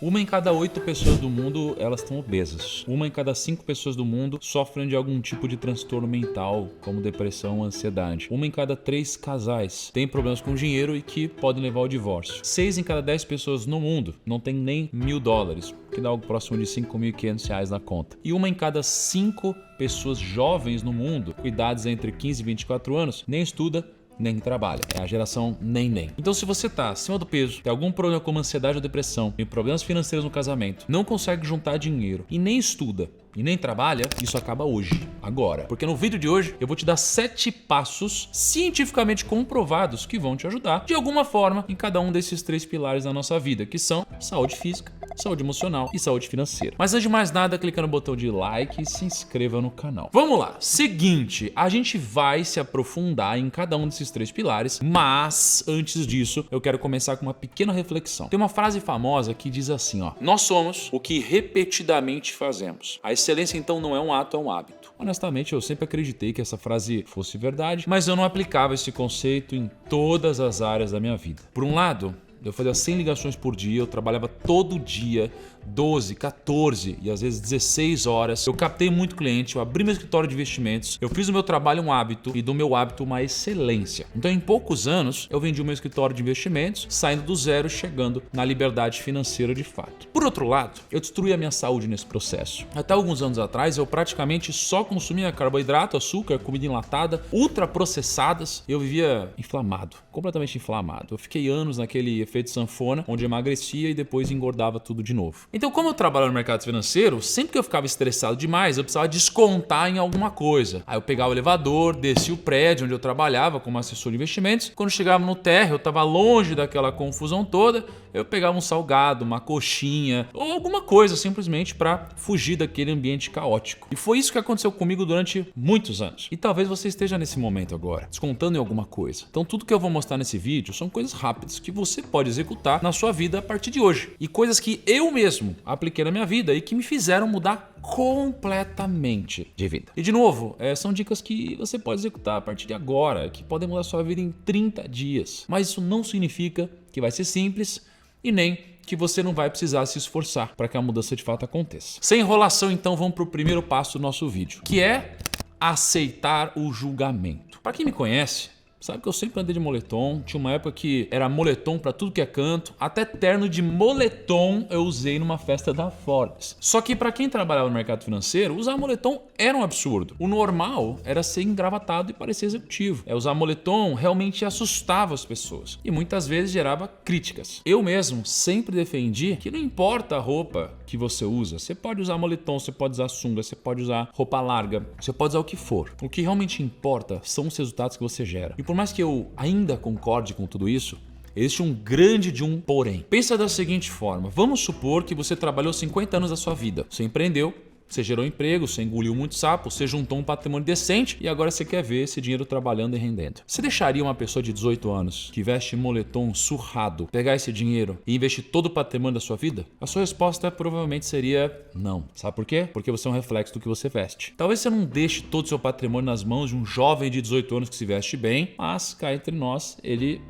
Uma em cada 8 pessoas do mundo, elas estão obesas. Uma em cada 5 pessoas do mundo sofrem de algum tipo de transtorno mental, como depressão ou ansiedade. Uma em cada 3 casais tem problemas com dinheiro e que podem levar ao divórcio. 6 em cada 10 pessoas no mundo não tem nem $1.000, que dá algo próximo de R$5.500 na conta. E uma em cada 5 pessoas jovens no mundo, com idades entre 15 e 24 anos, nem estuda, nem trabalha. É a geração nem. Então, se você tá acima do peso, tem algum problema como ansiedade ou depressão, tem problemas financeiros no casamento, não consegue juntar dinheiro e nem estuda e nem trabalha, isso acaba hoje, agora. Porque no vídeo de hoje eu vou te dar 7 passos cientificamente comprovados que vão te ajudar de alguma forma em cada um desses 3 pilares da nossa vida, que são saúde física, saúde emocional e saúde financeira. Mas antes de mais nada, clica no botão de like e se inscreva no canal. Vamos lá. Seguinte, a gente vai se aprofundar em cada um desses 3 pilares, mas antes disso, eu quero começar com uma pequena reflexão. Tem uma frase famosa que diz assim, ó: nós somos o que repetidamente fazemos. A excelência então não é um ato, é um hábito. Honestamente, eu sempre acreditei que essa frase fosse verdade, mas eu não aplicava esse conceito em todas as áreas da minha vida. Por um lado, eu fazia 100 ligações por dia, eu trabalhava todo dia, 12, 14 e às vezes 16 horas. Eu captei muito cliente, eu abri meu escritório de investimentos, eu fiz do meu trabalho um hábito e do meu hábito uma excelência. Então, em poucos anos, eu vendi o meu escritório de investimentos, saindo do zero, chegando na liberdade financeira de fato. Por outro lado, eu destruí a minha saúde nesse processo. Até alguns anos atrás, eu praticamente só consumia carboidrato, açúcar, comida enlatada, ultraprocessadas. Eu vivia inflamado, completamente inflamado. Eu fiquei anos naquele efeito sanfona, onde emagrecia e depois engordava tudo de novo. Então, como eu trabalho no mercado financeiro, sempre que eu ficava estressado demais, eu precisava descontar em alguma coisa. Aí eu pegava o elevador, descia o prédio onde eu trabalhava como assessor de investimentos. Quando eu chegava no térreo, eu estava longe daquela confusão toda, eu pegava um salgado, uma coxinha ou alguma coisa simplesmente para fugir daquele ambiente caótico. E foi isso que aconteceu comigo durante muitos anos. E talvez você esteja nesse momento agora, descontando em alguma coisa. Então, tudo que eu vou mostrar nesse vídeo são coisas rápidas que você pode executar na sua vida a partir de hoje. E coisas que eu mesmo apliquei na minha vida e que me fizeram mudar completamente de vida. E de novo, são dicas que você pode executar a partir de agora, que podem mudar a sua vida em 30 dias. Mas isso não significa que vai ser simples e nem que você não vai precisar se esforçar para que a mudança de fato aconteça. Sem enrolação, então, vamos para o primeiro passo do nosso vídeo, que é aceitar o julgamento. Para quem me conhece, sabe que eu sempre andei de moletom, tinha uma época que era moletom pra tudo que é canto, até terno de moletom eu usei numa festa da Forbes. Só que pra quem trabalhava no mercado financeiro, usar moletom era um absurdo. O normal era ser engravatado e parecer executivo. Usar moletom realmente assustava as pessoas e muitas vezes gerava críticas. Eu mesmo sempre defendi que não importa a roupa que você usa, você pode usar moletom, você pode usar sunga, você pode usar roupa larga, você pode usar o que for. O que realmente importa são os resultados que você gera. E por mais que eu ainda concorde com tudo isso, existe um grande porém. Pensa da seguinte forma: vamos supor que você trabalhou 50 anos da sua vida, você empreendeu, você gerou emprego, você engoliu muito sapo, você juntou um patrimônio decente e agora você quer ver esse dinheiro trabalhando e rendendo. Você deixaria uma pessoa de 18 anos que veste moletom surrado pegar esse dinheiro e investir todo o patrimônio da sua vida? A sua resposta provavelmente seria não. Sabe por quê? Porque você é um reflexo do que você veste. Talvez você não deixe todo o seu patrimônio nas mãos de um jovem de 18 anos que se veste bem, mas cá entre nós, ele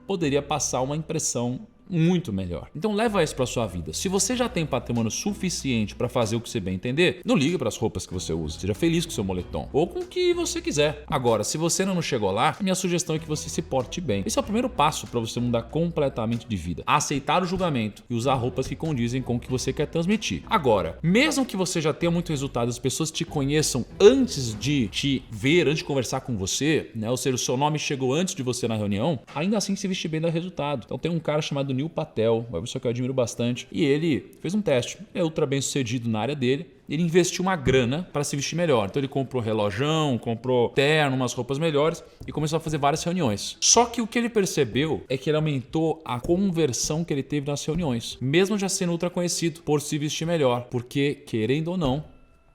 poderia passar uma impressão muito melhor. Então leva isso para sua vida. Se você já tem patrimônio suficiente para fazer o que você bem entender, não ligue para as roupas que você usa. Seja feliz com o seu moletom ou com o que você quiser. Agora, se você não chegou lá, a minha sugestão é que você se porte bem. Esse é o primeiro passo para você mudar completamente de vida. Aceitar o julgamento e usar roupas que condizem com o que você quer transmitir. Agora, mesmo que você já tenha muito resultado, as pessoas te conheçam antes de te ver, antes de conversar com você, né? Ou seja, o seu nome chegou antes de você na reunião, ainda assim se vestir bem dá resultado. Então tem um cara chamado Neil Patel, uma pessoa que eu admiro bastante, e ele fez um teste, é ultra bem sucedido na área dele. Ele investiu uma grana para se vestir melhor. Então ele comprou relojão, comprou terno, umas roupas melhores e começou a fazer várias reuniões. Só que o que ele percebeu é que ele aumentou a conversão que ele teve nas reuniões, mesmo já sendo ultra conhecido por se vestir melhor, porque querendo ou não,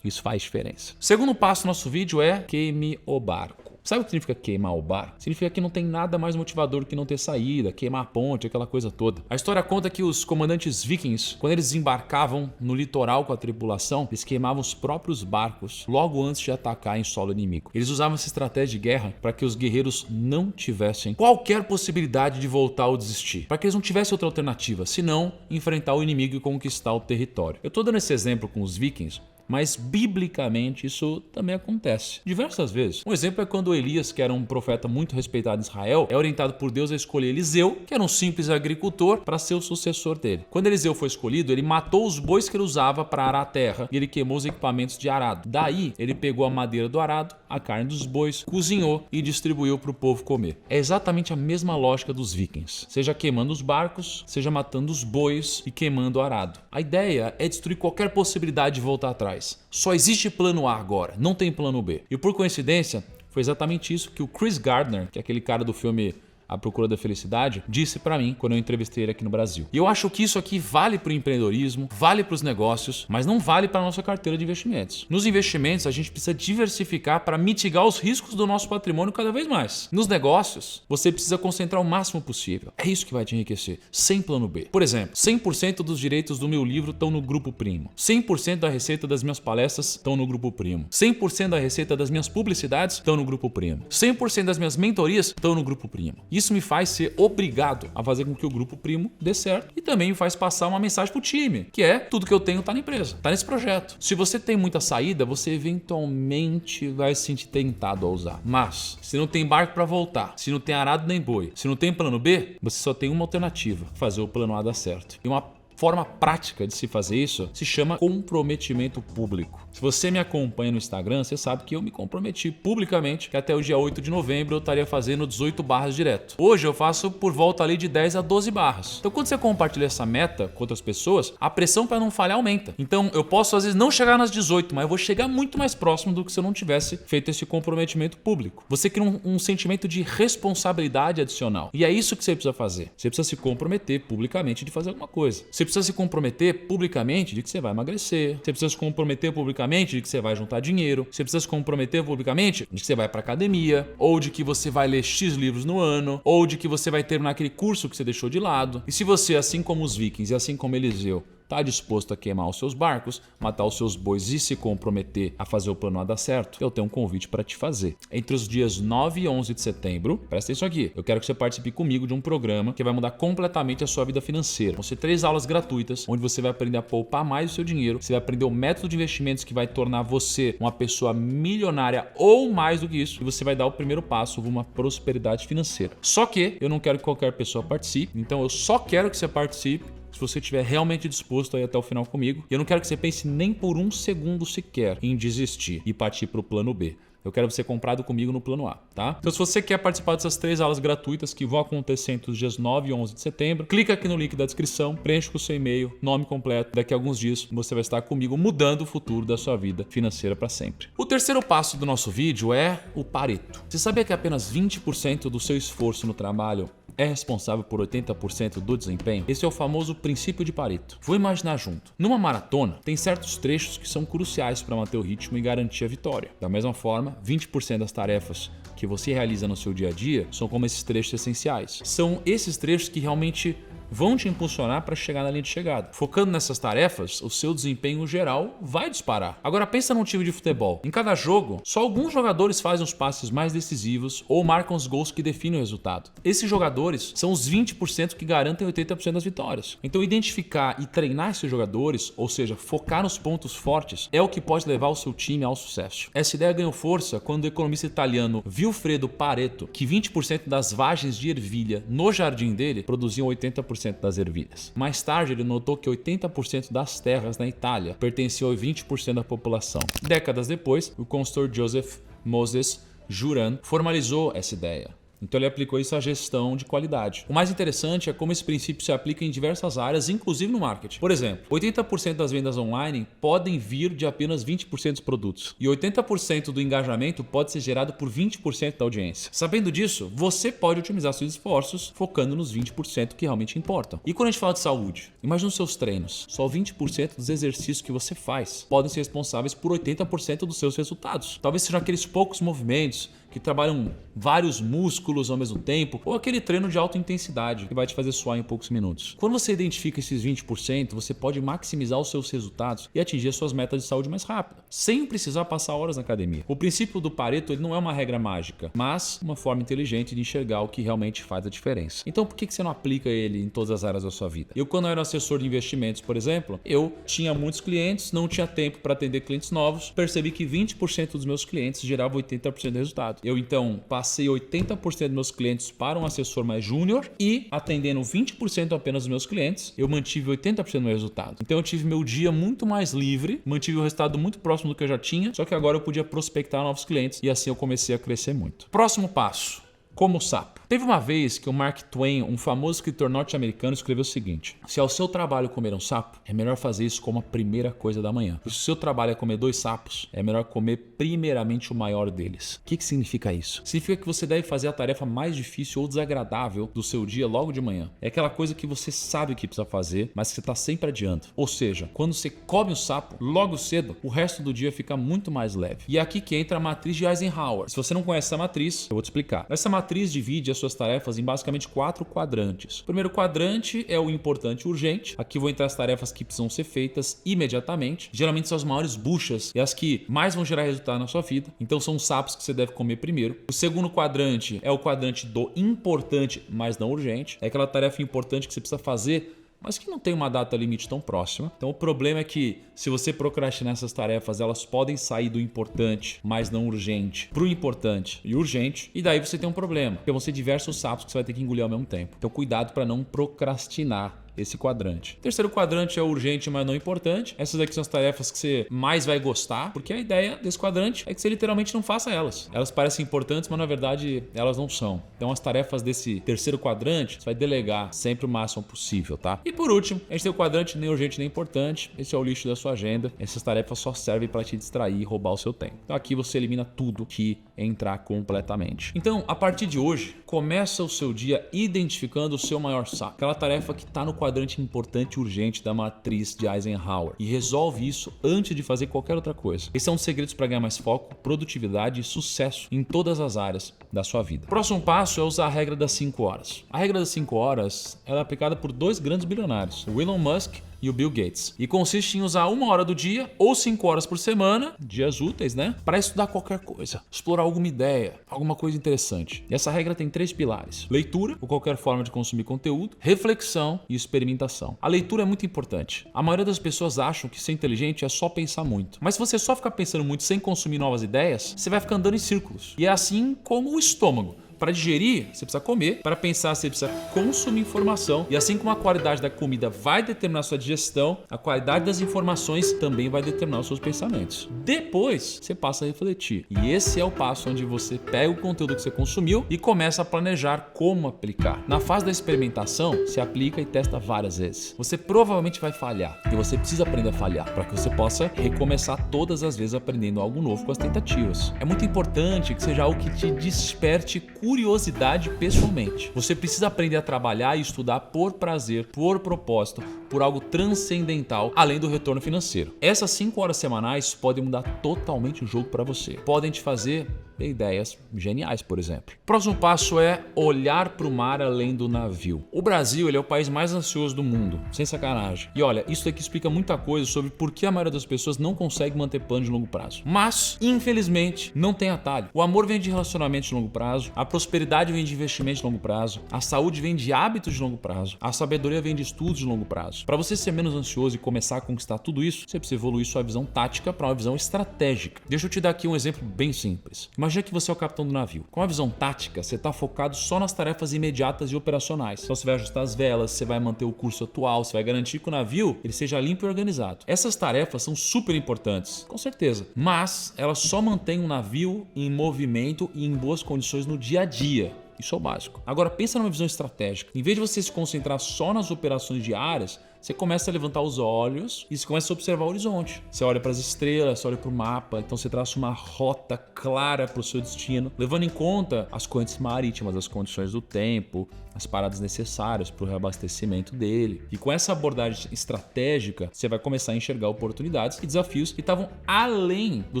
Isso faz diferença. Segundo passo do nosso vídeo é queime o barco. Sabe o que significa queimar o barco? Significa que não tem nada mais motivador do que não ter saída, queimar a ponte, aquela coisa toda. A história conta que os comandantes vikings, quando eles desembarcavam no litoral com a tripulação, eles queimavam os próprios barcos logo antes de atacar em solo inimigo. Eles usavam essa estratégia de guerra para que os guerreiros não tivessem qualquer possibilidade de voltar ou desistir. Para que eles não tivessem outra alternativa, senão enfrentar o inimigo e conquistar o território. Eu estou dando esse exemplo com os vikings, mas biblicamente isso também acontece diversas vezes. Um exemplo é quando Elias, que era um profeta muito respeitado em Israel, é orientado por Deus a escolher Eliseu, que era um simples agricultor, para ser o sucessor dele. Quando Eliseu foi escolhido, ele matou os bois que ele usava para arar a terra e ele queimou os equipamentos de arado. Daí, ele pegou a madeira do arado, a carne dos bois, cozinhou e distribuiu para o povo comer. É exatamente a mesma lógica dos vikings, seja queimando os barcos, seja matando os bois e queimando o arado. A ideia é destruir qualquer possibilidade de voltar atrás. Só existe plano A agora, não tem plano B. E por coincidência, foi exatamente isso que o Chris Gardner, que é aquele cara do filme A Procura da Felicidade, disse pra mim quando eu entrevistei ele aqui no Brasil. E eu acho que isso aqui vale pro empreendedorismo, vale pros negócios, mas não vale pra nossa carteira de investimentos. Nos investimentos, a gente precisa diversificar para mitigar os riscos do nosso patrimônio cada vez mais. Nos negócios, você precisa concentrar o máximo possível. É isso que vai te enriquecer, sem plano B. Por exemplo, 100% dos direitos do meu livro estão no Grupo Primo. 100% da receita das minhas palestras estão no Grupo Primo. 100% da receita das minhas publicidades estão no Grupo Primo. 100% das minhas mentorias estão no Grupo Primo. Isso me faz ser obrigado a fazer com que o Grupo Primo dê certo e também me faz passar uma mensagem pro time, que é tudo que eu tenho tá na empresa, tá nesse projeto. Se você tem muita saída, você eventualmente vai se sentir tentado a usar. Mas, se não tem barco para voltar, se não tem arado nem boi, se não tem plano B, você só tem uma alternativa, fazer o plano A dar certo. E uma forma prática de se fazer isso se chama comprometimento público. Se você me acompanha no Instagram, você sabe que eu me comprometi publicamente que até o dia 8 de novembro eu estaria fazendo 18 barras direto. Hoje eu faço por volta ali de 10 a 12 barras. Então quando você compartilha essa meta com outras pessoas, a pressão para não falhar aumenta. Então eu posso às vezes não chegar nas 18, mas eu vou chegar muito mais próximo do que se eu não tivesse feito esse comprometimento público. Você cria um sentimento de responsabilidade adicional. E é isso que você precisa fazer. Você precisa se comprometer publicamente de fazer alguma coisa. Você precisa se comprometer publicamente de que você vai emagrecer. Você precisa se comprometer publicamente de que você vai juntar dinheiro. Você precisa se comprometer publicamente de que você vai para academia, ou de que você vai ler X livros no ano, ou de que você vai terminar aquele curso que você deixou de lado. E se você, assim como os vikings e assim como Eliseu, está disposto a queimar os seus barcos, matar os seus bois e se comprometer a fazer o plano A dar certo, eu tenho um convite para te fazer. Entre os dias 9 e 11 de setembro, presta atenção aqui, eu quero que você participe comigo de um programa que vai mudar completamente a sua vida financeira. Vão ser 3 aulas gratuitas, onde você vai aprender a poupar mais o seu dinheiro, você vai aprender o método de investimentos que vai tornar você uma pessoa milionária ou mais do que isso, e você vai dar o primeiro passo rumo a uma prosperidade financeira. Só que eu não quero que qualquer pessoa participe, então eu só quero que você participe se você estiver realmente disposto a ir até o final comigo. E eu não quero que você pense nem por um segundo sequer em desistir e partir para o plano B. Eu quero você comprado comigo no plano A, tá? Então se você quer participar dessas 3 aulas gratuitas que vão acontecer entre os dias 9 e 11 de setembro, clica aqui no link da descrição, preenche com o seu e-mail, nome completo. Daqui a alguns dias você vai estar comigo mudando o futuro da sua vida financeira para sempre. O terceiro passo do nosso vídeo é o Pareto. Você sabia que apenas 20% do seu esforço no trabalho é responsável por 80% do desempenho? Esse é o famoso princípio de Pareto. Vou imaginar junto. Numa maratona, tem certos trechos que são cruciais para manter o ritmo e garantir a vitória. Da mesma forma, 20% das tarefas que você realiza no seu dia a dia são como esses trechos essenciais. São esses trechos que realmente vão te impulsionar para chegar na linha de chegada. Focando nessas tarefas, o seu desempenho geral vai disparar. Agora pensa num time de futebol. Em cada jogo, só alguns jogadores fazem os passes mais decisivos ou marcam os gols que definem o resultado. Esses jogadores são os 20% que garantem 80% das vitórias. Então identificar e treinar esses jogadores, ou seja, focar nos pontos fortes, é o que pode levar o seu time ao sucesso. Essa ideia ganhou força quando o economista italiano Vilfredo Pareto, que 20% das vagens de ervilha no jardim dele produziam 80% das ervilhas. Mais tarde, ele notou que 80% das terras na Itália pertenciam a 20% da população. Décadas depois, o consultor Joseph Moses Juran formalizou essa ideia. Então ele aplicou isso à gestão de qualidade. O mais interessante é como esse princípio se aplica em diversas áreas, inclusive no marketing. Por exemplo, 80% das vendas online podem vir de apenas 20% dos produtos. E 80% do engajamento pode ser gerado por 20% da audiência. Sabendo disso, você pode otimizar seus esforços focando nos 20% que realmente importam. E quando a gente fala de saúde, imagina os seus treinos. Só 20% dos exercícios que você faz podem ser responsáveis por 80% dos seus resultados. Talvez sejam aqueles poucos movimentos que trabalham vários músculos ao mesmo tempo, ou aquele treino de alta intensidade que vai te fazer suar em poucos minutos. Quando você identifica esses 20%, você pode maximizar os seus resultados e atingir as suas metas de saúde mais rápido, sem precisar passar horas na academia. O princípio do Pareto ele não é uma regra mágica, mas uma forma inteligente de enxergar o que realmente faz a diferença. Então por que você não aplica ele em todas as áreas da sua vida? Eu, quando eu era assessor de investimentos, por exemplo, eu tinha muitos clientes, não tinha tempo para atender clientes novos, percebi que 20% dos meus clientes geravam 80% do resultado. Eu então passei 80% dos meus clientes para um assessor mais júnior e, atendendo 20% apenas dos meus clientes, eu mantive 80% do meu resultado. Então eu tive meu dia muito mais livre, mantive o resultado muito próximo do que eu já tinha, só que agora eu podia prospectar novos clientes e assim eu comecei a crescer muito. Próximo passo. Como o sapo. Teve uma vez que o Mark Twain, um famoso escritor norte-americano, escreveu o seguinte: se ao seu trabalho comer um sapo, é melhor fazer isso como a primeira coisa da manhã. E se o seu trabalho é comer 2 sapos, é melhor comer primeiramente o maior deles. O que significa isso? Significa que você deve fazer a tarefa mais difícil ou desagradável do seu dia logo de manhã. É aquela coisa que você sabe que precisa fazer, mas que você está sempre adiando. Ou seja, quando você come o sapo, logo cedo, o resto do dia fica muito mais leve. E é aqui que entra a matriz de Eisenhower. Se você não conhece essa matriz, eu vou te explicar. Essa matriz divide as suas tarefas em basicamente 4 quadrantes. O primeiro quadrante é o importante e urgente. Aqui vão entrar as tarefas que precisam ser feitas imediatamente. Geralmente são as maiores buchas e as que mais vão gerar resultado na sua vida. Então são os sapos que você deve comer primeiro. O segundo quadrante é o quadrante do importante, mas não urgente. É aquela tarefa importante que você precisa fazer, mas que não tem uma data limite tão próxima. Então o problema é que se você procrastinar essas tarefas, elas podem sair do importante, mas não urgente, para o importante e urgente, e daí você tem um problema, porque vão ser diversos sapos que você vai ter que engolir ao mesmo tempo. Então cuidado para não procrastinar esse quadrante. O terceiro quadrante é urgente, mas não importante. Essas aqui são as tarefas que você mais vai gostar, porque a ideia desse quadrante é que você literalmente não faça elas. Elas parecem importantes, mas na verdade elas não são. Então as tarefas desse terceiro quadrante, você vai delegar sempre o máximo possível, tá? E por último, a gente tem o quadrante nem urgente nem importante. Esse é o lixo da sua agenda. Essas tarefas só servem para te distrair e roubar o seu tempo. Então aqui você elimina tudo que entrar completamente. Então, a partir de hoje, começa o seu dia identificando o seu maior sapo. Aquela tarefa que está no quadrante importante e urgente da matriz de Eisenhower. E resolve isso antes de fazer qualquer outra coisa. Esse é um dos segredos para ganhar mais foco, produtividade e sucesso em todas as áreas da sua vida. O próximo passo é usar a regra das 5 horas. A regra das 5 horas ela é aplicada por 2 grandes bilionários, o Elon Musk e o Bill Gates. E consiste em usar 1 hora do dia ou 5 horas por semana, dias úteis, né? Para estudar qualquer coisa, explorar alguma ideia, alguma coisa interessante. E essa regra tem 3 pilares: leitura, ou qualquer forma de consumir conteúdo, reflexão e experimentação. A leitura é muito importante. A maioria das pessoas acham que ser inteligente é só pensar muito. Mas se você só ficar pensando muito sem consumir novas ideias, você vai ficar andando em círculos. E é assim como o estômago. Para digerir, você precisa comer. Para pensar, você precisa consumir informação. E assim como a qualidade da comida vai determinar a sua digestão, a qualidade das informações também vai determinar os seus pensamentos. Depois, você passa a refletir. E esse é o passo onde você pega o conteúdo que você consumiu e começa a planejar como aplicar. Na fase da experimentação, se aplica e testa várias vezes. Você provavelmente vai falhar. E você precisa aprender a falhar para que você possa recomeçar todas as vezes aprendendo algo novo com as tentativas. É muito importante que seja algo que te desperte curiosidade pessoalmente. Você precisa aprender a trabalhar e estudar por prazer, por propósito, por algo transcendental, além do retorno financeiro. Essas 5 horas semanais podem mudar totalmente o jogo para você. Podem te fazer ideias geniais, por exemplo. Próximo passo é olhar para o mar além do navio. O Brasil ele é o país mais ansioso do mundo, sem sacanagem. E olha, isso aqui explica muita coisa sobre por que a maioria das pessoas não consegue manter plano de longo prazo. Mas, infelizmente, não tem atalho. O amor vem de relacionamentos de longo prazo, a prosperidade vem de investimento de longo prazo, a saúde vem de hábitos de longo prazo, a sabedoria vem de estudos de longo prazo. Para você ser menos ansioso e começar a conquistar tudo isso, você precisa evoluir sua visão tática para uma visão estratégica. Deixa eu te dar aqui um exemplo bem simples. Imagina que você é o capitão do navio. Com a visão tática, você está focado só nas tarefas imediatas e operacionais. Então você vai ajustar as velas, você vai manter o curso atual, você vai garantir que o navio ele seja limpo e organizado. Essas tarefas são super importantes, com certeza, mas elas só mantêm o navio em movimento e em boas condições no dia a dia. Isso é o básico. Agora pensa numa visão estratégica. Em vez de você se concentrar só nas operações diárias, você começa a levantar os olhos e você começa a observar o horizonte. Você olha para as estrelas, você olha para o mapa, então você traça uma rota clara para o seu destino, levando em conta as correntes marítimas, as condições do tempo, as paradas necessárias para o reabastecimento dele. E com essa abordagem estratégica, você vai começar a enxergar oportunidades e desafios que estavam além do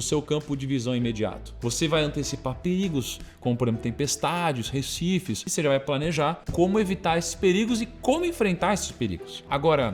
seu campo de visão imediato. Você vai antecipar perigos, como por exemplo tempestades, recifes, e você já vai planejar como evitar esses perigos e como enfrentar esses perigos. Agora,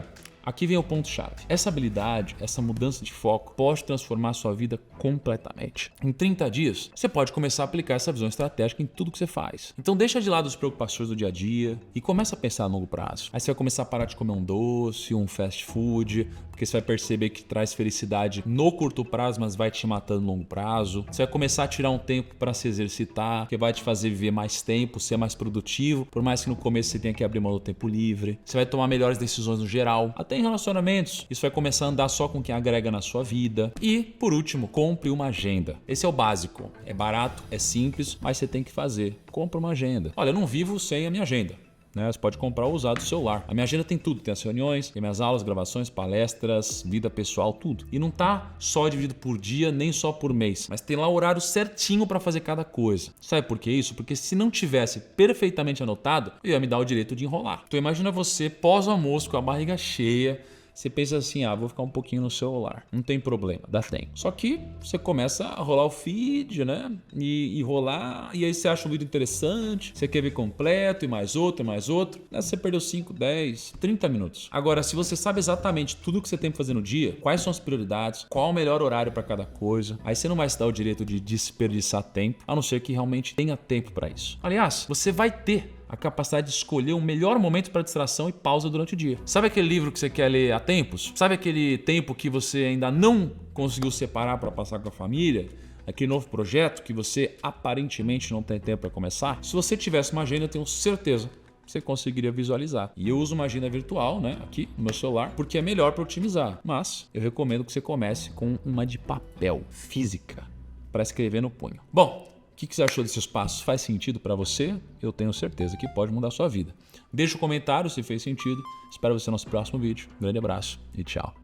aqui vem o ponto-chave. Essa habilidade, essa mudança de foco pode transformar a sua vida completamente. Em 30 dias, você pode começar a aplicar essa visão estratégica em tudo que você faz. Então deixa de lado as preocupações do dia a dia e começa a pensar a longo prazo. Aí você vai começar a parar de comer um doce, um fast food, porque você vai perceber que traz felicidade no curto prazo, mas vai te matando no longo prazo. Você vai começar a tirar um tempo para se exercitar, que vai te fazer viver mais tempo, ser mais produtivo, por mais que no começo você tenha que abrir mão do tempo livre. Você vai tomar melhores decisões no geral, até em relacionamentos. Isso vai começar a andar só com quem agrega na sua vida. E, por último, compre uma agenda. Esse é o básico. É barato, é simples, mas você tem que fazer. Compre uma agenda. Olha, eu não vivo sem a minha agenda. Você pode comprar ou usar do celular. A minha agenda tem tudo, tem as reuniões, tem minhas aulas, gravações, palestras, vida pessoal, tudo. E não tá só dividido por dia, nem só por mês, mas tem lá o horário certinho para fazer cada coisa. Sabe por que isso? Porque se não tivesse perfeitamente anotado, eu ia me dar o direito de enrolar. Então imagina você pós-almoço com a barriga cheia, você pensa assim, vou ficar um pouquinho no celular. Não tem problema, dá tempo. Só que você começa a rolar o feed, né? E rolar, e aí você acha um vídeo interessante, você quer ver completo, e mais outro, e mais outro. Você perdeu 5, 10, 30 minutos. Agora, se você sabe exatamente tudo que você tem que fazer no dia, quais são as prioridades, qual o melhor horário para cada coisa, aí você não vai se dar o direito de desperdiçar tempo, a não ser que realmente tenha tempo para isso. Aliás, você vai ter a capacidade de escolher o melhor momento para distração e pausa durante o dia. Sabe aquele livro que você quer ler há tempos? Sabe aquele tempo que você ainda não conseguiu separar para passar com a família? Aquele novo projeto que você aparentemente não tem tempo para começar? Se você tivesse uma agenda, eu tenho certeza que você conseguiria visualizar. E eu uso uma agenda virtual, aqui no meu celular, porque é melhor para otimizar. Mas eu recomendo que você comece com uma de papel, física, para escrever no punho. Bom, o que você achou desses passos? Faz sentido para você? Eu tenho certeza que pode mudar a sua vida. Deixa um comentário se fez sentido. Espero você no nosso próximo vídeo. Um grande abraço e tchau.